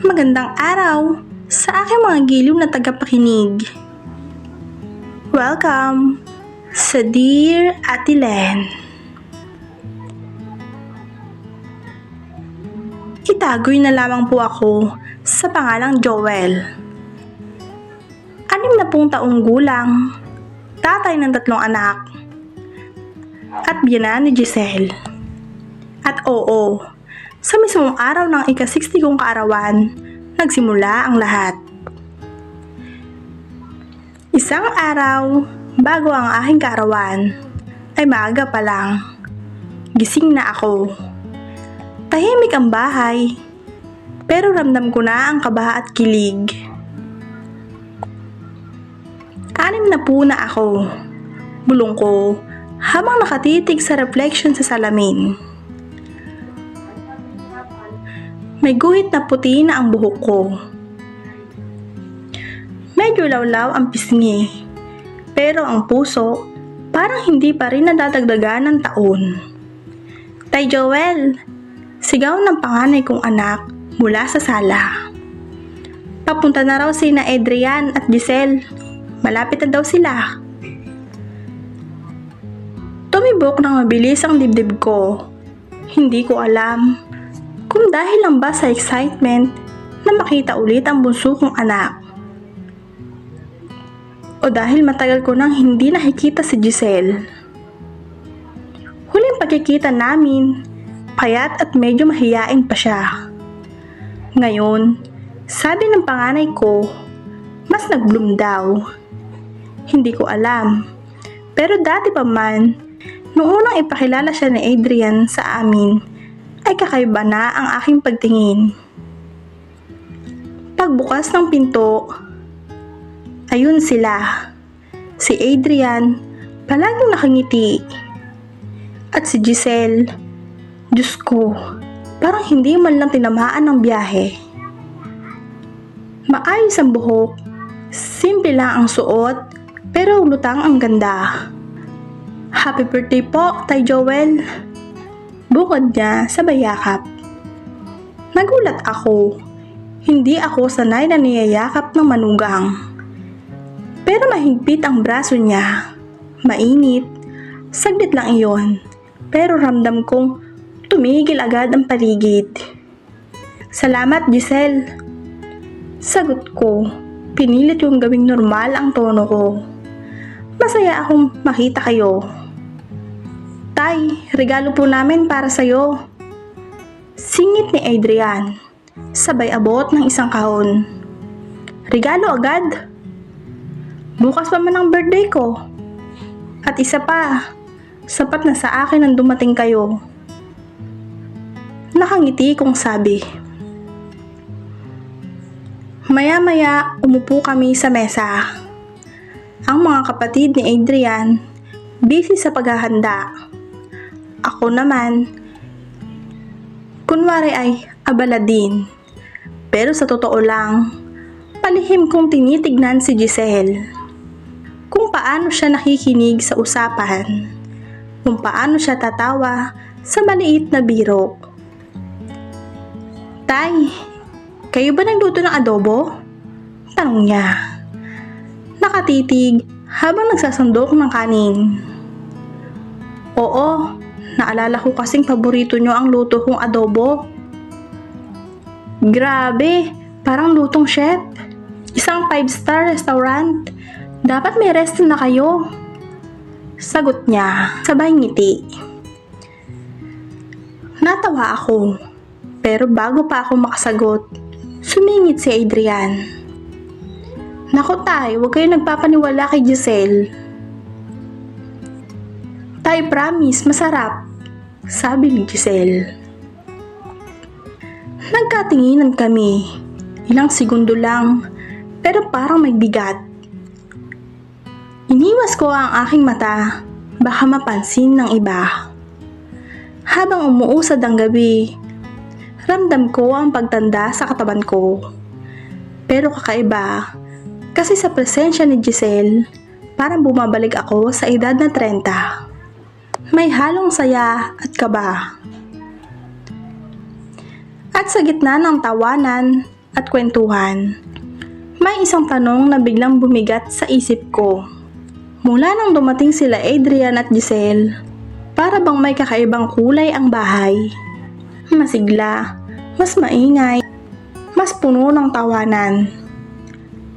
Magandang araw sa aking mga giliw na tagapakinig. Welcome sa Dear Ate Len. Itagoy na lamang po ako sa pangalang Joel. 60 taong gulang, tatay ng 3 anak, at biyenan ni Giselle. At oo, sa mismong araw ng ika-60 kong kaarawan, nagsimula ang lahat. Isang araw, bago ang aking kaarawan, ay maaga pa lang. Gising na ako. Tahimik ang bahay, pero ramdam ko na ang kaba at kilig. 6 na po na ako. Bulong ko habang nakatitig sa reflection sa salamin. May guhit na puti na ang buhok ko. Medyo lawlaw ang pisngi, pero ang puso parang hindi pa rin nadadagdagan ng taon. Tay Joel, sigaw ng panganay kong anak mula sa sala. Papunta na raw sina Adrian at Giselle. Malapit na daw sila. Tumibok ng mabilis ang dibdib ko. Hindi ko alam kung dahil lang ba sa excitement na makita ulit ang bunso kong anak, o dahil matagal ko nang hindi nakikita si Giselle. Huling pagkikita namin, payat at medyo mahiyain pa siya. Ngayon, sabi ng panganay ko, mas nag-bloom daw. Hindi ko alam, pero dati pa man, noong unang ipakilala siya ni Adrian sa amin, ay kakaiba na ang aking pagtingin. Pagbukas ng pinto, ayun sila. Si Adrian, palaging nakangiti. At si Giselle, Diyos ko, parang hindi man lang tinamaan ng biyahe. Maayos ang buhok, simple lang ang suot, pero lutang ang ganda. Happy birthday po, Tay Joel. Bukod niya sa bayakap. Nagulat ako. Hindi ako sanay na niyayakap ng manugang. Pero mahigpit ang braso niya. Mainit. Saglit lang iyon. Pero ramdam kong tumigil agad ang paligid. Salamat, Giselle. Sagot ko. Pinilit yung gawing normal ang tono ko. Masaya akong makita kayo. Tay, regalo po namin para sa'yo. Singit ni Adrian, sabay abot ng isang kahon. Regalo agad? Bukas pa man ang birthday ko. At isa pa, sapat na sa akin ang dumating kayo. Nakangiti kong sabi. Maya-maya umupo kami sa mesa. Ang mga kapatid ni Adrian, busy sa paghahanda. Ako naman, kunwari ay abala din. Pero sa totoo lang, palihim kong tinitignan si Giselle. Kung paano siya nakikinig sa usapan. Kung paano siya tatawa sa maliit na biro. Tay, kayo ba nagluto ng adobo? Tanong niya. Nakatitig habang nagsasandok ng kanin. Oo, naalala ko kasing paborito nyo ang luto kong adobo. Grabe, parang lutong chef. Isang 5-star restaurant. Dapat may resto na kayo. Sagot niya, sabay ngiti. Natawa ako, pero bago pa ako makasagot, sumingit si Adrian. Naku tay, huwag kayo nagpapaniwala kay Giselle. Tay, promise, masarap, sabi ni Giselle. Nagkatinginan kami, ilang segundo lang, pero parang may bigat. Iniwas ko ang aking mata, baka mapansin ng iba. Habang umuusad ang gabi, ramdam ko ang pagtanda sa katawan ko. Pero kakaiba, kasi sa presensya ni Giselle, parang bumabalik ako sa edad na 30. May halong saya at kaba. At sa gitna ng tawanan at kwentuhan. May isang tanong na biglang bumigat sa isip ko. Mula nang dumating sila Adrian at Giselle, para bang may kakaibang kulay ang bahay. Masigla, mas maingay, mas puno ng tawanan.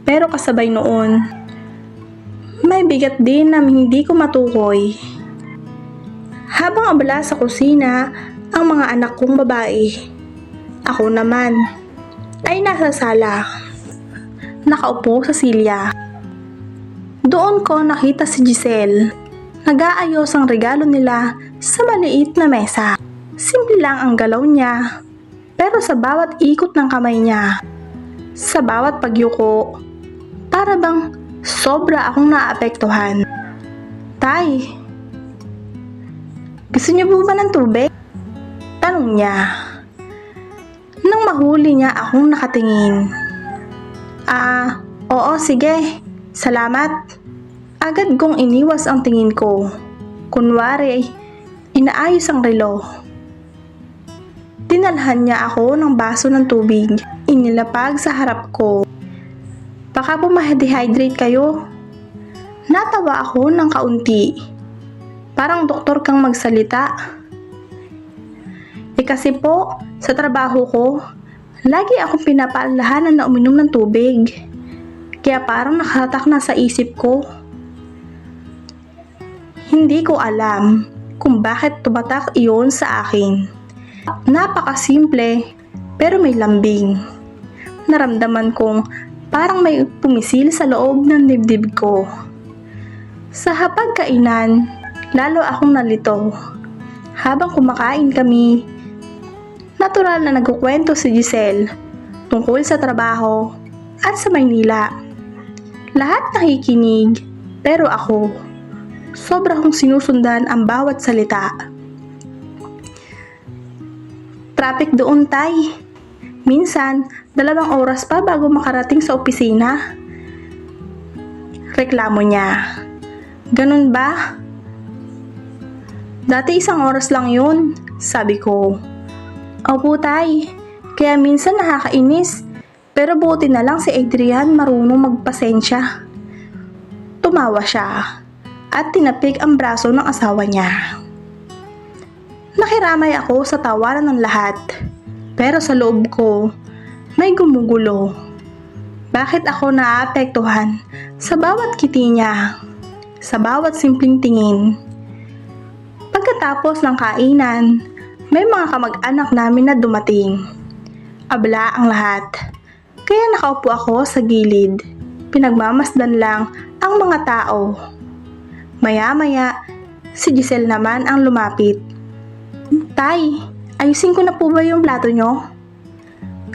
Pero kasabay noon, may bigat din na hindi ko matukoy. Habang abala sa kusina ang mga anak kong babae, ako naman ay nasa sala, nakaupo sa silya. Doon ko nakita si Giselle, nag-aayos ang regalo nila sa maliit na mesa. Simple lang ang galaw niya, pero sa bawat ikot ng kamay niya, sa bawat pagyuko, para bang sobra akong naapektuhan. Tay, gusto niyo po ba ng tubig? Tanong niya. Nang mahuli niya akong nakatingin. Oo sige, salamat. Agad kong iniwas ang tingin ko. Kunwari, inaayos ang relo. Dinalhan niya ako ng baso ng tubig. Inilapag sa harap ko. Baka po ma-dehydrate kayo. Natawa ako ng kaunti. Parang doktor kang magsalita. Kasi po, sa trabaho ko, lagi akong pinapaalahanan na uminom ng tubig. Kaya parang nakatak na sa isip ko. Hindi ko alam kung bakit tumatak iyon sa akin. Napakasimple, pero may lambing. Naramdaman kong parang may pumisil sa loob ng dibdib ko. Sa hapagkainan, lalo akong nalito. Habang kumakain kami, natural na nagkukwento si Giselle tungkol sa trabaho at sa Maynila. Lahat nakikinig, pero ako, sobra kong sinusundan ang bawat salita. Traffic doon, tay. Minsan, 2 oras pa bago makarating sa opisina. Reklamo niya. Ganun ba? Dati 1 oras lang yun, sabi ko. Opo tay, kaya minsan nakakainis, pero buti na lang si Adrian marunong magpasensya. Tumawa siya at tinapik ang braso ng asawa niya. Nakiramay ako sa tawanan ng lahat, pero sa loob ko, may gumugulo. Bakit ako naaapektuhan sa bawat kiti niya, sa bawat simpleng tingin? Pagkatapos ng kainan, may mga kamag-anak namin na dumating. Abala ang lahat, kaya nakaupo ako sa gilid. Pinagmamasdan lang ang mga tao. Maya-maya, si Giselle naman ang lumapit. Tay, ayusin ko na po ba yung plato nyo?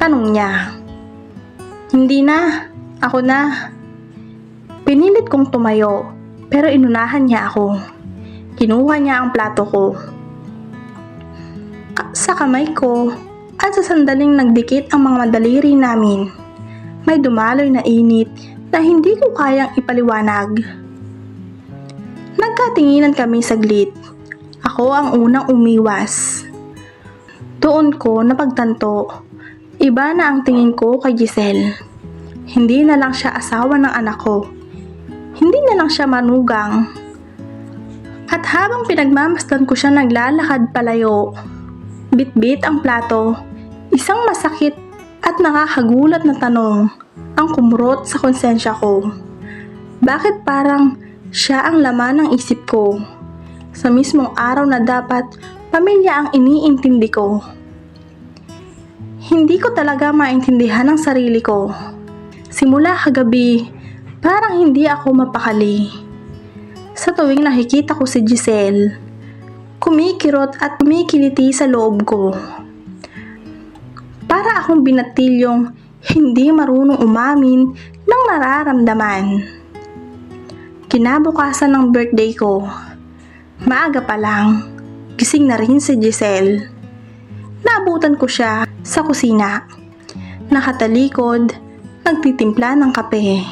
Tanong niya. Hindi na, ako na. Pinilit kong tumayo, pero inunahan niya ako. Kinuha niya ang plato ko. Sa kamay ko at sa sandaling nagdikit ang mga daliri namin, may dumaloy na init na hindi ko kayang ipaliwanag. Nagkatinginan kami saglit. Ako ang unang umiwas. Doon ko napagtanto, iba na ang tingin ko kay Giselle. Hindi na lang siya asawa ng anak ko. Hindi na lang siya manugang. At habang pinagmamasdan ko siya naglalakad palayo, bit-bit ang plato, isang masakit at nakakagulat na tanong ang kumurot sa konsensya ko. Bakit parang siya ang laman ng isip ko? Sa mismong araw na dapat pamilya ang iniintindi ko. Hindi ko talaga maintindihan ang sarili ko. Simula kagabi, parang hindi ako mapakali. Sa tuwing nakikita ko si Giselle, kumikirot at kumikiliti sa loob ko. Para akong binatilyong hindi marunong umamin ng nararamdaman. Kinabukasan ng birthday ko, maaga pa lang, gising na rin si Giselle. Naabutan ko siya sa kusina. Nakatalikod, nagtitimpla ng kape.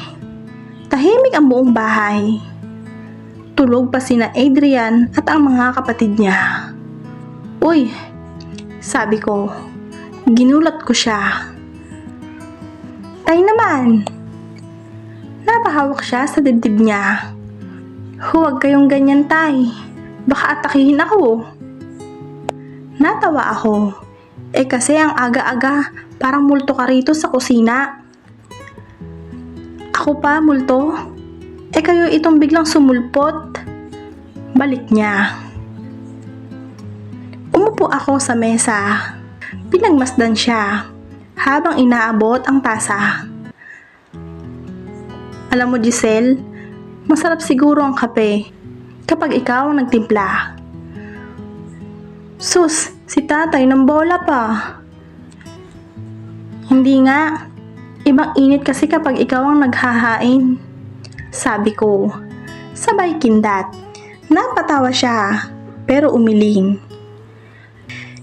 Tahimik ang buong bahay. Tulog pa sina Adrian at ang mga kapatid niya. Uy, sabi ko, ginulat ko siya. Tay naman! Napahawak siya sa dibdib niya. Huwag kayong ganyan, Tay. Baka atakihin ako. Natawa ako. Kasi ang aga-aga, parang multo ka rito sa kusina. Ako pa, multo? Kayo itong biglang sumulpot. Balik niya. Umupo ako sa mesa. Pinagmasdan siya habang inaabot ang tasa. Alam mo, Giselle, masarap siguro ang kape kapag ikaw ang nagtimpla. Sus, si tatay ng bola pa. Hindi nga. Ibang init kasi kapag ikaw ang naghahain. Sabi ko, sabay kindat. Napatawa siya, pero umiling.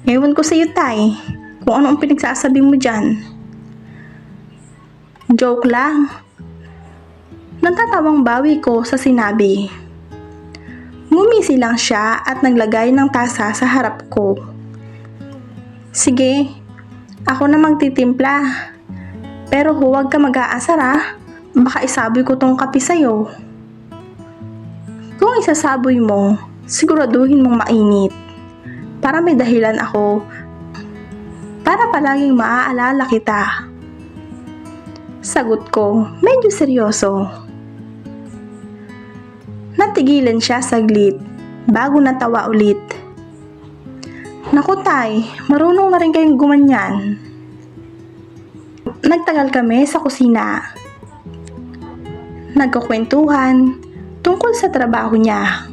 Ewan ko sa iyo, Tay, kung ano ang pinagsasabi mo dyan. Joke lang. Natatawang bawi ko sa sinabi. Ngumisi lang siya at naglagay ng tasa sa harap ko. Sige, ako na magtitimpla. Pero huwag ka mag-aasar ah. Baka isaboy ko tong kape sa'yo. Kung isasaboy mo, siguraduhin mong mainit. Para may dahilan ako. Para palaging maaalala kita. Sagot ko, medyo seryoso. Natigilan siya saglit, bago natawa ulit. Naku, Tay, marunong na rin kayong gumanyan. Nagtagal kami sa kusina. Nagkukwentuhan tungkol sa trabaho niya.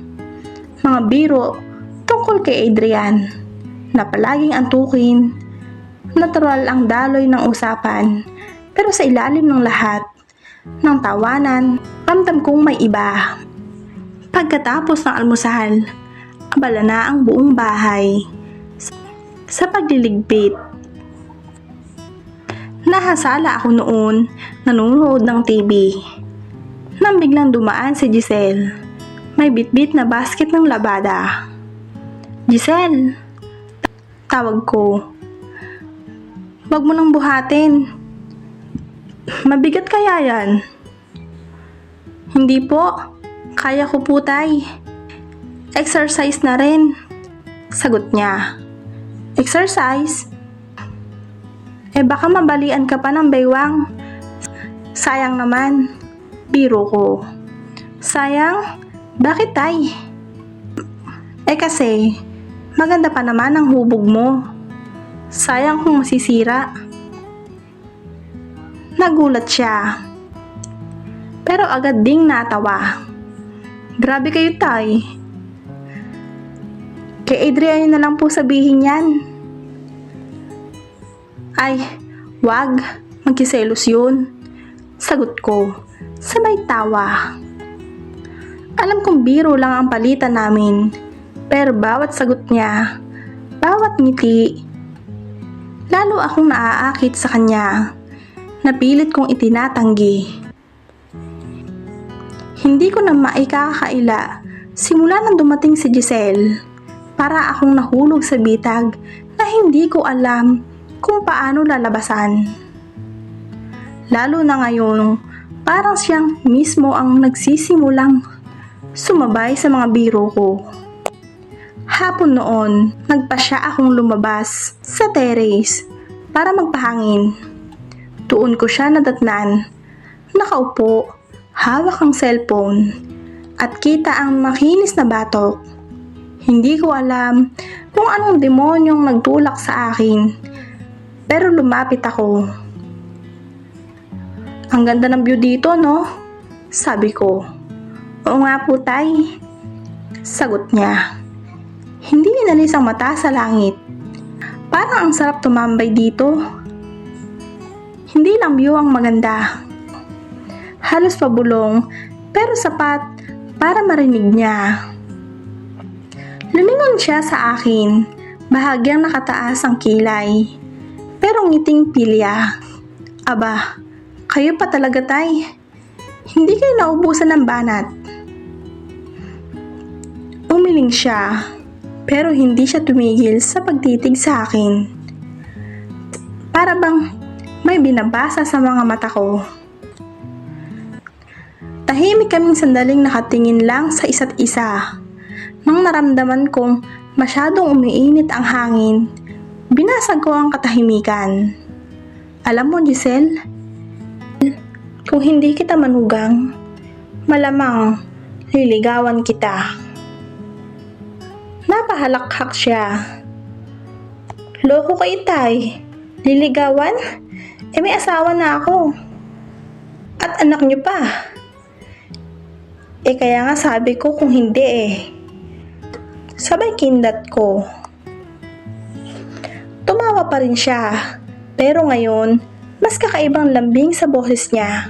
Mga biro tungkol kay Adrian na palaging antukin. Natural ang daloy ng usapan, pero sa ilalim ng lahat ng tawanan, ramdam kong may iba. Pagkatapos ng almusal, abala na ang buong bahay sa pagliligpit. Nahasala ako noon, nanonood ng TV. Nang biglang dumaan si Giselle, may bitbit na basket ng labada. Giselle, tawag ko. Wag mo nang buhatin. Mabigat kaya yan? Hindi po, kaya ko po, Tay. Exercise na rin. Sagot niya. Exercise? Baka mabalian ka pa ng baywang. Sayang naman. Biro ko. Sayang? Bakit, Tay? Kasi, maganda pa naman ang hubog mo. Sayang kung masisira. Nagulat siya. Pero agad ding natawa. Grabe kayo, Tay. Kay Adrian na lang po sabihin yan. Ay, wag. Magkiselos yun. Sagot ko. Sabay tawa. Alam kong biro lang ang palitan namin. Pero bawat sagot niya, bawat ngiti, lalo akong naaakit sa kanya. Napilit kong itinatanggi. Hindi ko na maikakaila simula nang dumating si Giselle. Para akong nahulog sa bitag na hindi ko alam kung paano lalabasan. Lalo na ngayon, parang siyang mismo ang nagsisimulang sumabay sa mga biro ko. Hapon noon, nagpasya akong lumabas sa terrace para magpahangin. Tuon ko siya nadatnan. Nakaupo, hawak ang cellphone, at kita ang makinis na batok. Hindi ko alam kung anong demonyong nagtulak sa akin, pero lumapit ako. Ang ganda ng view dito, no? Sabi ko. Oo nga po, Tay. Sagot niya. Hindi inalis ang mata sa langit. Parang ang sarap tumambay dito. Hindi lang view ang maganda. Halos pabulong, pero sapat para marinig niya. Lumingon siya sa akin, bahagyang nakataas ang kilay, pero ngiting pilya. Aba, kayo pa talaga, Tay. Hindi kayo naubusan ng banat. Umiling siya, pero hindi siya tumigil sa pagtitig sa akin. Para bang may binabasa sa mga mata ko. Tahimik kaming sandaling nakatingin lang sa isa't isa. Nang naramdaman kong masyadong umiinit ang hangin, binasag ko ang katahimikan. Alam mo, Giselle, kung hindi kita manugang, malamang liligawan kita. Napahalakhak siya. Loko ka, Itay. Liligawan? May asawa na ako. At anak niyo pa. Kaya nga sabi ko kung hindi Sabay kindat ko. Tumawa pa rin siya. Pero ngayon, mas kakaibang lambing sa boses niya.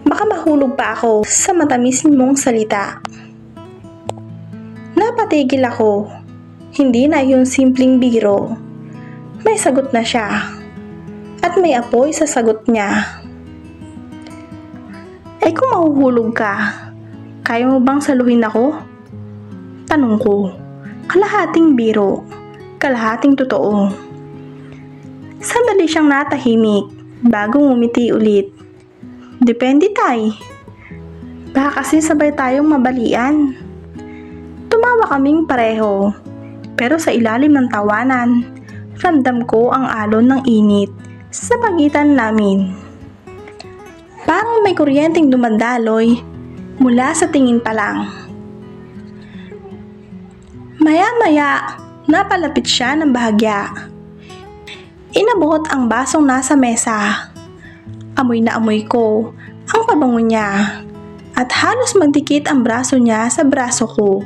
Baka mahulog pa ako sa matamis mong salita. Napatigil ako. Hindi na yun simpleng biro. May sagot na siya. At may apoy sa sagot niya. Kung mahuhulog ka, kaya mo bang saluhin ako? Tanong ko. Kalahating biro, kalahating totoo. Sandali siyang natahimik bago ngumiti ulit. Depende, Tay. Baka kasi sabay tayong mabalian. Tumawa kaming pareho. Pero sa ilalim ng tawanan, ramdam ko ang alon ng init sa pagitan namin. Parang may kuryenteng dumadaloy mula sa tingin pa lang. Maya-maya, napalapit siya ng bahagya. Inabot ang basong nasa mesa. Amoy na amoy ko ang pabango niya at halos magdikit ang braso niya sa braso ko.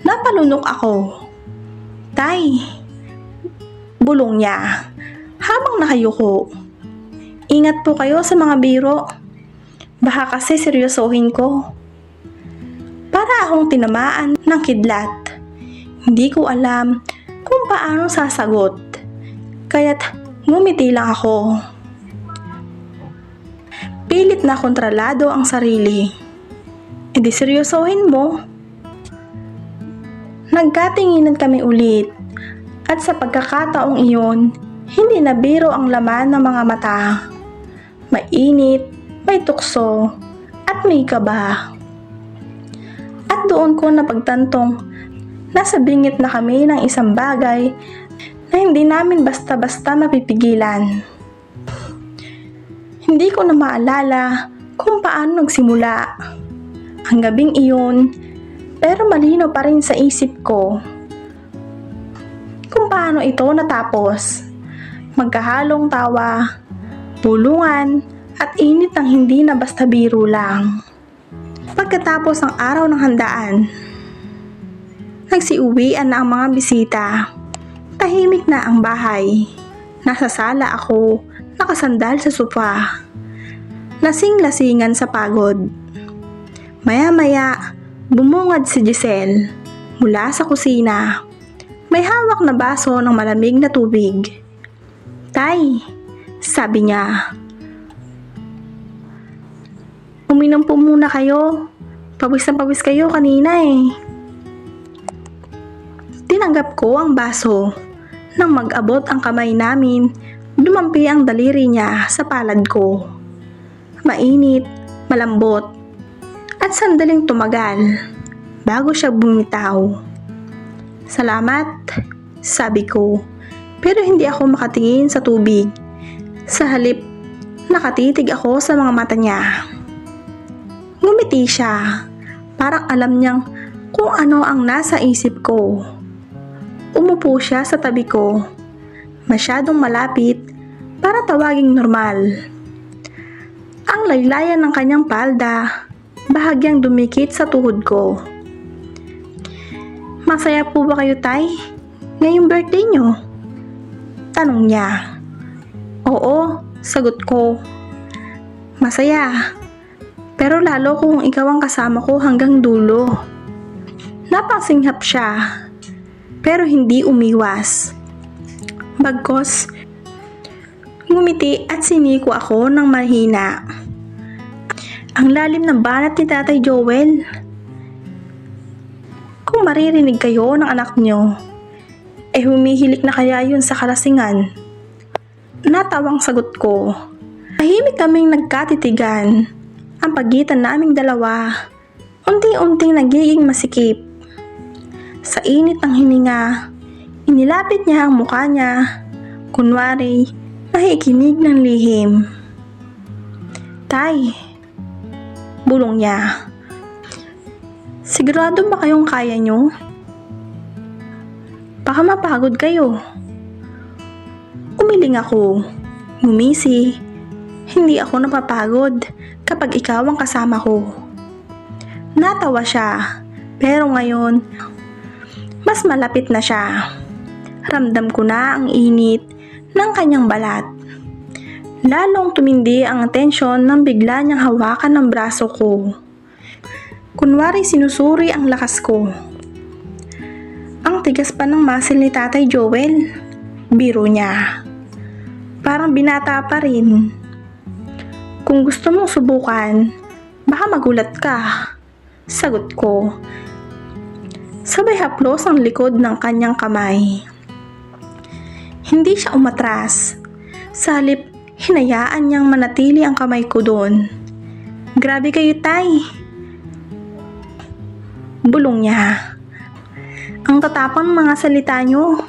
Napalunok ako. Tay, bulong niya habang nakayuko. Ingat po kayo sa mga biro. Baka kasi seryosohin ko. Para akong tinamaan ng kidlat. Hindi ko alam kung paano sasagot. Kaya't ngumiti lang ako. Pilit na kontrolado ang sarili. Di seryosohin mo. Nagkatinginan kami ulit. At sa pagkakataong iyon, hindi na biro ang laman ng mga mata. Mainit, may tukso, at may kaba. At doon ko napagtantong nasa bingit na kami ng isang bagay na hindi namin basta-basta mapipigilan. Hindi ko na maalala kung paano nagsimula ang gabing iyon, pero malinaw pa rin sa isip ko kung paano ito natapos. Magkahalong tawa, bulungan, at init ng hindi na basta biro lang. Pagkatapos ng araw ng handaan, nagsiuwian na ang mga bisita. Tahimik na ang bahay. Nasa sala ako, nakasandal sa sofa. Lasing-lasingan sa pagod. Maya-maya, bumungad si Giselle mula sa kusina. May hawak na baso ng malamig na tubig. Tay, sabi niya. Uminom po muna kayo. Pawis na pawis kayo kanina Tinanggap ko ang baso. Nang mag-abot ang kamay namin, dumampi ang daliri niya sa palad ko. Mainit, malambot, at sandaling tumagal bago siya bumitaw. Salamat, sabi ko. Pero hindi ako makatingin sa tubig. Sa halip, nakatitig ako sa mga mata niya. Ngumiti siya. Parang alam niyang kung ano ang nasa isip ko. Umupo siya sa tabi ko. Masyadong malapit para tawaging normal. Ang laylayan ng kanyang palda, bahagyang dumikit sa tuhod ko. Masaya po ba kayo, Tay? Ngayong birthday niyo? Tanong niya. Oo, sagot ko. Masaya. Pero lalo kung ikaw ang kasama ko hanggang dulo. Napasinghap siya. Pero hindi umiwas. Bagkos, ngumiti at siniko ako ng mahina. Ang lalim ng banat ni Tatay Joel. Kung maririnig kayo ng anak nyo, humihilik na kaya yun sa kalasingan? Natawang sagot ko. Tahimik kaming nagkatitigan. Ang pagitan naming dalawa, unti-unting nagiging masikip. Sa init ng hininga, inilapit niya ang mukha niya, kunwari nakikinig ng lihim. Tay, bulong niya. Sigurado ba kayong kaya nyo? Baka mapagod kayo. Umiling ako. Ngumisi. Hindi ako napapagod kapag ikaw ang kasama ko. Natawa siya, pero ngayon, mas malapit na siya. Ramdam ko na ang init ng kanyang balat. Lalong tumindi ang tensyon nang bigla niyang hawakan ng braso ko. Kunwari sinusuri ang lakas ko. Ang tigas pa ng muscle ni Tatay Joel. Biro niya. Parang binata pa rin. Kung gusto mong subukan, baka magulat ka. Sagot ko. Sabay haplos ang likod ng kanyang kamay. Hindi siya umatras. Sa halip, hinayaan niyang manatili ang kamay ko doon. Grabe kayo, Tay. Bulong niya. Ang tatapang mga salita niyo.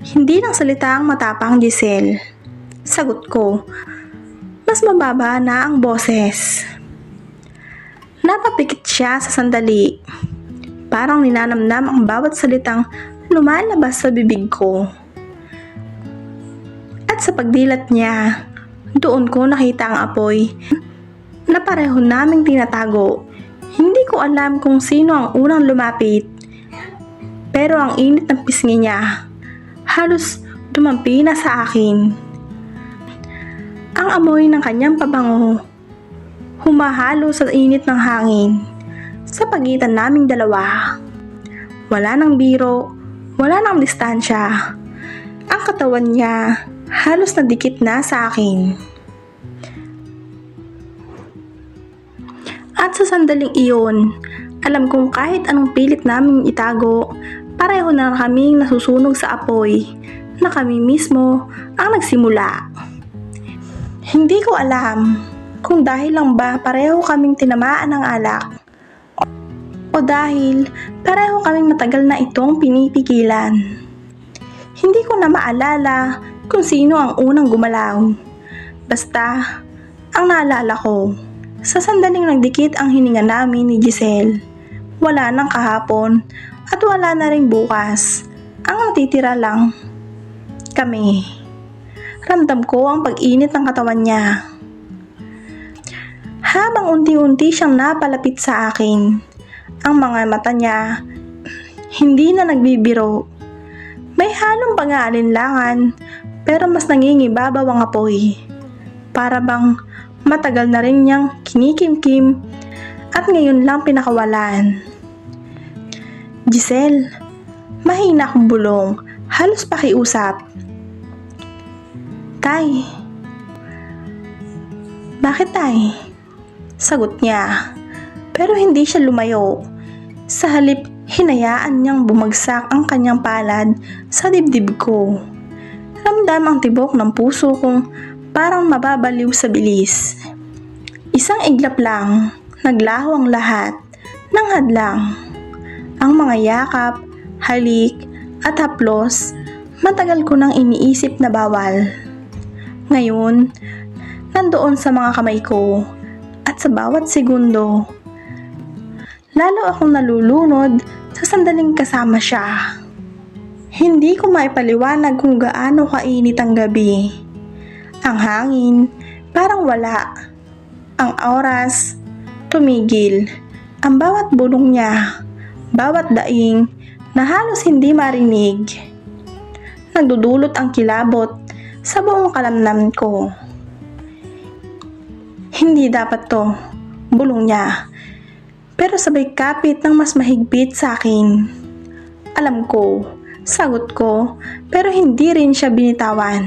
Hindi lang salita ang matapang, Giselle. Sagot ko. Mas mababa na ang boses. Napapikit siya sa sandali. Parang ninanamnam ang bawat salitang lumalabas sa bibig ko. At sa pagdilat niya, doon ko nakita ang apoy na pareho naming tinatago. Hindi ko alam kung sino ang unang lumapit. Pero ang init ng pisngi niya, halos dumampi na sa akin. Ang amoy ng kanyang pabango, humahalo sa init ng hangin, sa pagitan naming dalawa. Wala nang biro, wala nang distansya. Ang katawan niya, halos nadikit na sa akin. At sa sandaling iyon, alam kong kahit anong pilit naming itago, pareho na kaming nasusunog sa apoy, na kami mismo ang nagsimula. Hindi ko alam kung dahil lang ba pareho kaming tinamaan ng alak o dahil pareho kaming matagal na itong pinipigilan. Hindi ko na maalala kung sino ang unang gumalaw. Basta, ang naalala ko, sa sandaling nagdikit ang hininga namin ni Giselle, wala nang kahapon at wala na rin bukas. Ang natitira lang, kami. Ramdam ko ang pag-init ng katawan niya. Habang unti-unti siyang napalapit sa akin, ang mga mata niya hindi na nagbibiro. May halong pang-aalinlangan pero mas nangingibabaw ang apoy. Para bang matagal na rin niyang kinikimkim at ngayon lang pinakawalan. Giselle, mahina akong bulong, halos pakiusap. Tay. Bakit, Tay? Sagot niya. Pero hindi siya lumayo. Sa halip, hinayaan niyang bumagsak ang kanyang palad sa dibdib ko. Ramdam ang tibok ng puso kong parang mababaliw sa bilis. Isang iglap lang, naglaho ang lahat ng hadlang. Ang mga yakap, halik, at haplos, matagal ko nang iniisip na bawal. Ngayon, nandoon sa mga kamay ko at sa bawat segundo. Lalo akong nalulunod sa sandaling kasama siya. Hindi ko maipaliwanag kung gaano kainit ang gabi. Ang hangin, parang wala. Ang oras, tumigil. Ang bawat bulong niya, bawat daing, na halos hindi marinig. Nagdudulot ang kilabot sa buong kalamnan ko. Hindi dapat to, bulong niya. Pero sabay kapit ng mas mahigpit sa akin. Alam ko, sagot ko, pero hindi rin siya binitawan.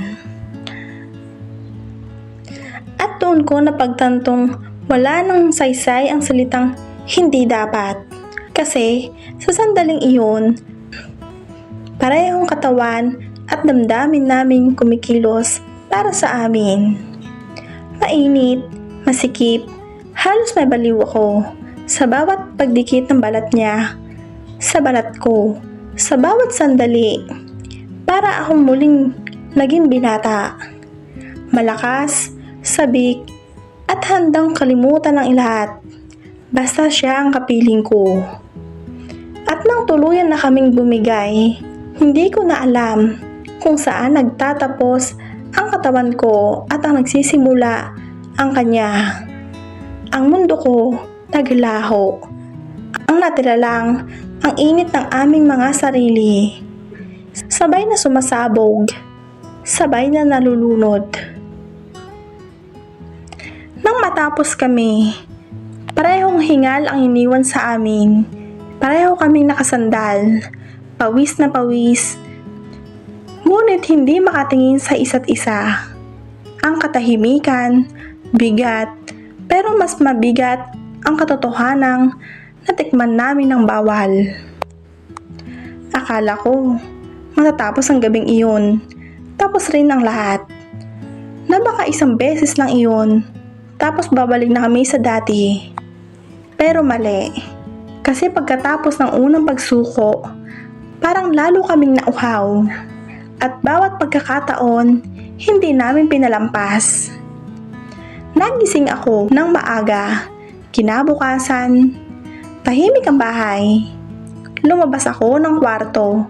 At doon ko napagtantong wala nang saysay ang salitang hindi dapat. Kasi sa sandaling iyon, parehong katawan at damdamin naming kumikilos para sa amin. Mainit, masikip, halos may baliw ako sa bawat pagdikit ng balat niya, sa balat ko, sa bawat sandali. Para akong muling naging binata. Malakas, sabik, at handang kalimutan ng lahat. Basta siya ang kapiling ko. At nang tuluyan na kaming bumigay, hindi ko na alam kung saan nagtatapos ang katawan ko at ang nagsisimula ang kanya. Ang mundo ko naglaho. Ang natira lang ang init ng aming mga sarili. Sabay na sumasabog, sabay na nalulunod. Nang matapos kami, parehong hingal ang iniwan sa amin. Pareho kaming nakasandal, pawis na pawis. Ngunit hindi makatingin sa isa't isa. Ang katahimikan, bigat, pero mas mabigat ang katotohanang natikman namin ng bawal. Akala ko, matatapos ang gabing iyon, tapos rin ang lahat. Na baka isang beses lang iyon, tapos babalik na kami sa dati. Pero mali, kasi pagkatapos ng unang pagsuko, parang lalo kaming nauhaw. At bawat pagkakataon, hindi namin pinalampas. Nagising ako ng maaga, kinabukasan, tahimik ang bahay. Lumabas ako ng kwarto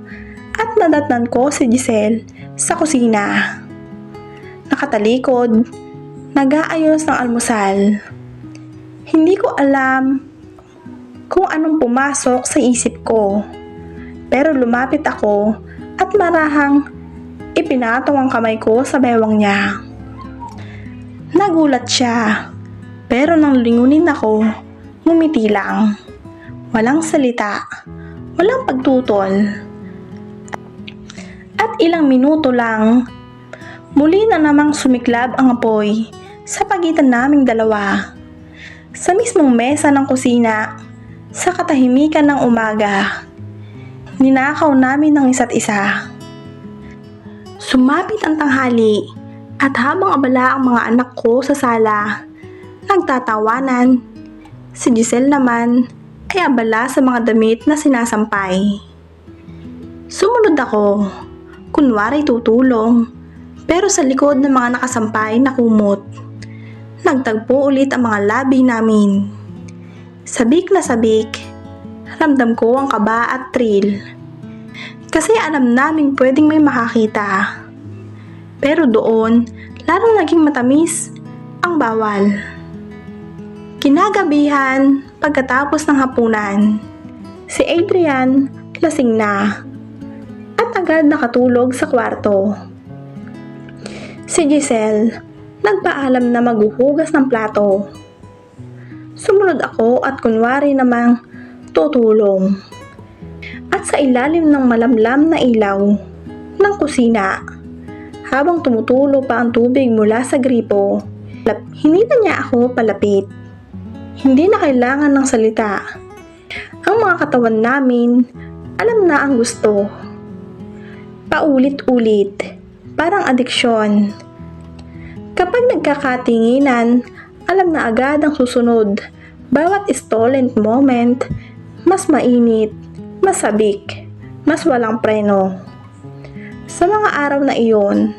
at nadatnan ko si Giselle sa kusina. Nakatalikod, nag-aayos ng almusal. Hindi ko alam kung anong pumasok sa isip ko. Pero lumapit ako at marahang ipinatong ang kamay ko sa bewang niya. Nagulat siya, pero nang lingunin ako, ngumiti lang. Walang salita, walang pagtutol. At ilang minuto lang, muli na namang sumiklab ang apoy sa pagitan naming dalawa. Sa mismong mesa ng kusina, sa katahimikan ng umaga, ninakaw namin ng isa't isa. Sumapit ang tanghali at habang abala ang mga anak ko sa sala, nagtatawanan. Si Giselle naman ay abala sa mga damit na sinasampay. Sumunod ako, kunwari tutulong, pero sa likod ng mga nakasampay na kumot, nagtagpo ulit ang mga labi namin. Sabik na sabik, ramdam ko ang kaba at thrill. Kasi alam naming pwedeng may makakita. Pero doon, lalong naging matamis ang bawal. Kinagabihan, pagkatapos ng hapunan, si Adrian lasing na at agad nakatulog sa kwarto. Si Giselle nagpaalam na maghuhugas ng plato. Sumunod ako at kunwari namang tutulong. At sa ilalim ng malamlam na ilaw ng kusina, habang tumutulo pa ang tubig mula sa gripo, hinila niya ako palapit. Hindi na kailangan ng salita. Ang mga katawan namin, alam na ang gusto. Paulit-ulit, parang adiksyon. Kapag nagkakatinginan, alam na agad ang susunod. Bawat stolen moment, mas mainit, mas sabik, mas walang preno. Sa mga araw na iyon,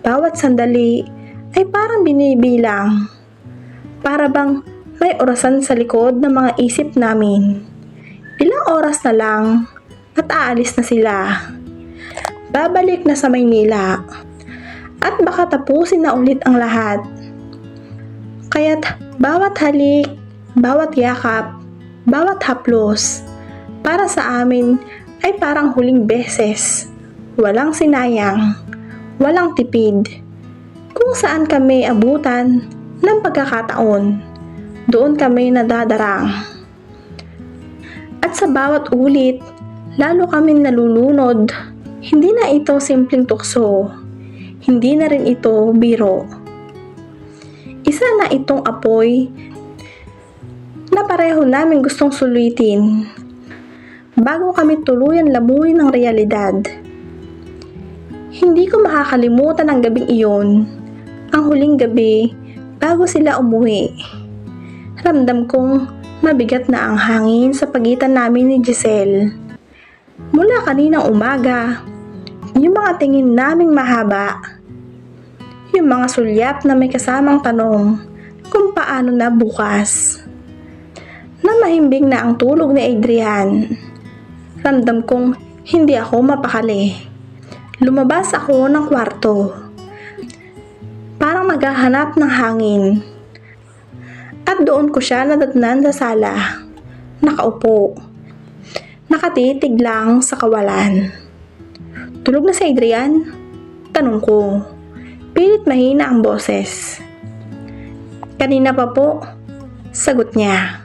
bawat sandali ay parang binibilang. Para bang may orasan sa likod ng mga isip namin. Ilang oras na lang at aalis na sila. Babalik na sa Maynila. At baka tapusin na ulit ang lahat. Kaya't bawat halik, bawat yakap, bawat haplos, para sa amin ay parang huling beses. Walang sinayang, walang tipid. Kung saan kami abutan ng pagkakataon, doon kami nadadarang. At sa bawat ulit, lalo kami nalulunod. Hindi na ito simpleng tukso. Hindi na rin ito biro. Isa na itong apoy na pareho namin gustong sulitin bago kami tuluyan lamunin ng realidad. Hindi ko makakalimutan ang gabing iyon. Ang huling gabi bago sila umuwi. Ramdam kong mabigat na ang hangin sa pagitan namin ni Giselle. Mula kaninang umaga, yung mga tingin naming mahaba, yung mga sulyap na may kasamang tanong kung paano na bukas. Namahimbing na ang tulog ni Adrian. Ramdam kong hindi ako mapakali. Lumabas ako ng kwarto. Parang naghahanap ng hangin. At doon ko siya nadatnan sa sala. Nakaupo. Nakatitig lang sa kawalan. Tulog na si Adrian? Tanong ko. Pilit mahina ang boses. Kanina pa po. Sagot niya.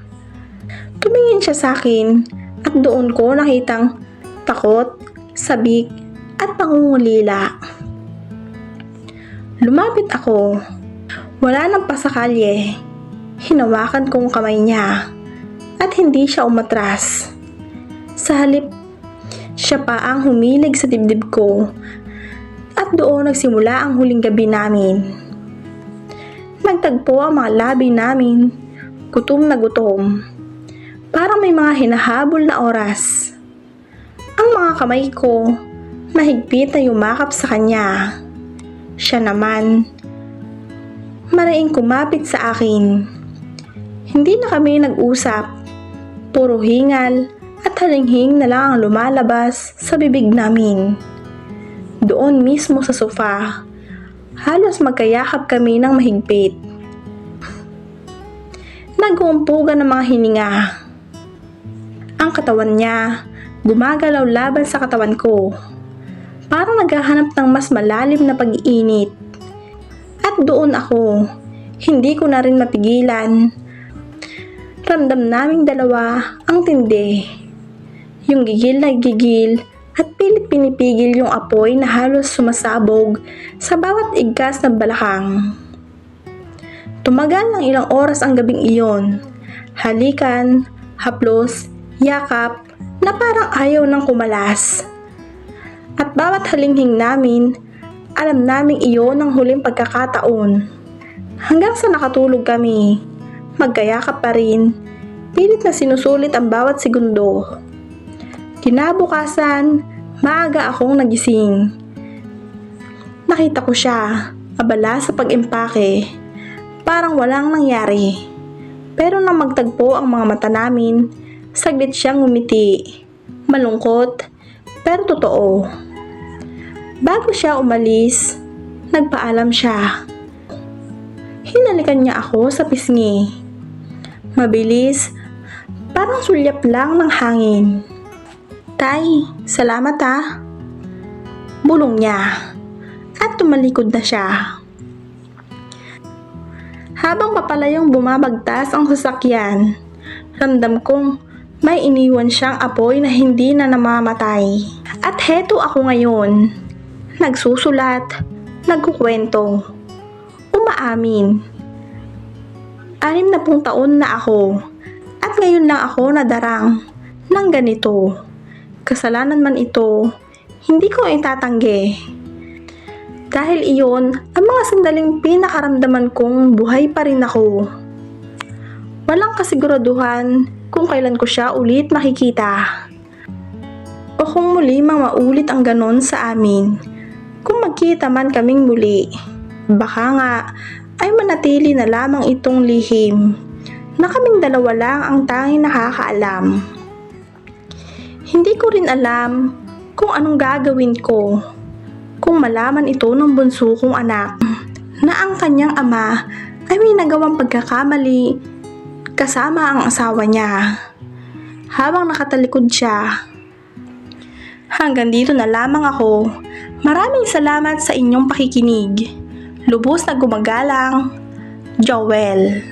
Tumingin siya sa akin at doon ko nakitang takot, sabik, at pangungulila. Lumapit ako. Wala nang pasakalye. Hinawakan kong kamay niya at hindi siya umatras. Sa halip, siya pa ang humilig sa dibdib ko at doon nagsimula ang huling gabi namin. Nagtagpo ang mga labi namin, gutom na gutom. Parang may mga hinahabol na oras. Ang mga kamay ko mahigpit na yumakap sa kanya. Siya naman, maraing kumapit sa akin. Hindi na kami nag-usap. Puro hingal at halinghing na lang ang lumalabas sa bibig namin. Doon mismo sa sofa, halos magkayakap kami ng mahigpit. Nag-uumpugan ng mga hininga. Ang katawan niya gumagalaw laban sa katawan ko. Parang naghahanap ng mas malalim na pag-iinit. At doon ako, hindi ko na rin mapigilan. Ramdam naming dalawa ang tindi. Yung gigil na gigil at pilit pinipigil yung apoy na halos sumasabog sa bawat igkas ng balakang. Tumagal ng ilang oras ang gabing iyon. Halikan, haplos, yakap na parang ayaw nang kumalas. At bawat halinghing namin, alam naming iyon ang huling pagkakataon. Hanggang sa nakatulog kami, magkayakap pa rin, pilit na sinusulit ang bawat segundo. Kinabukasan, maaga akong nagising. Nakita ko siya, abala sa pag-impake. Parang walang nangyari. Pero nang magtagpo ang mga mata namin, saglit siyang ngumiti. Malungkot, pero totoo. Bago siya umalis, nagpaalam siya. Hinalikan niya ako sa pisngi. Mabilis, parang sulyap lang ng hangin. Tay, salamat ah. Bulong niya. At tumalikod na siya. Habang papalayong bumabagtas ang sasakyan, ramdam kong may iniwan siyang apoy na hindi na namamatay. At heto ako ngayon, nagsusulat, nagkukwento, umaamin. 60 taon na ako at ngayon lang ako nadarang ng ganito. Kasalanan man ito, hindi ko itatanggi. Dahil iyon ang mga sandaling pinakaramdaman kong buhay pa rin ako. Walang kasiguraduhan kung kailan ko siya ulit makikita. O kung muli mang maulit ang ganon sa amin. Kung magkita man kaming muli, baka nga ay manatili na lamang itong lihim na kaming dalawa lang ang tanging nakakaalam. Hindi ko rin alam kung anong gagawin ko kung malaman ito ng bunso kong anak na ang kanyang ama ay may nagawang pagkakamali kasama ang asawa niya. Habang nakatalikod siya. Hanggang dito na lamang ako. Maraming salamat sa inyong pakikinig. Lubos na gumagalang, Joel.